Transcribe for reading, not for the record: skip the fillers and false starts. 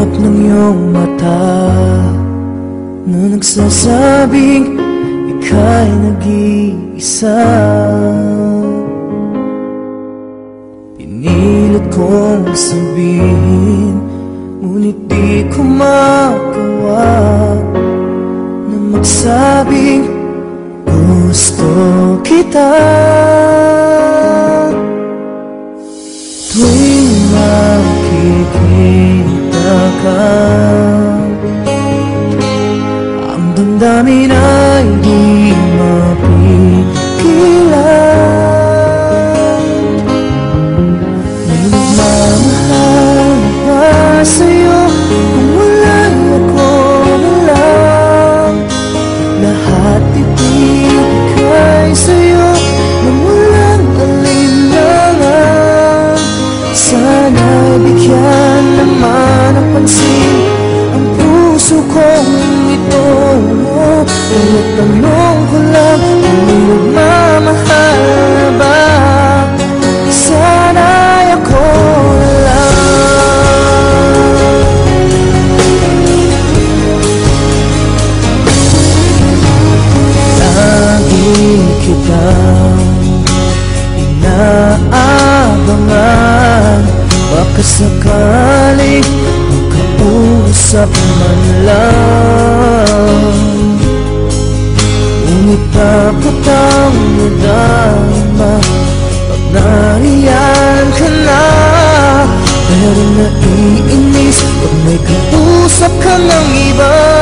Ulap ng iyong mata na nagsasabing ika'y nag-iisa. Pinilit kong sabihin, ngunit di ko magawa na magsabing gusto kita. Tuwing makikita ka, ang damdamin ay di mapigilan. May nagmamahal ba sa'yo kung wala'y ako na lang? Lahat ibigay sa'yo nang walang alinlangan. Sana'y bigyan naman ng pansin ang puso kong ito. Kaya tanong ko lang, kung nagmamahal ba? Sana'y ako na lang. Lagi kitang inaabangan, baka sakaling makausap man lang. Ngunit dapat ang nadama pag nariyan ka na. Pero naiinis pag may kausap ka ng iba.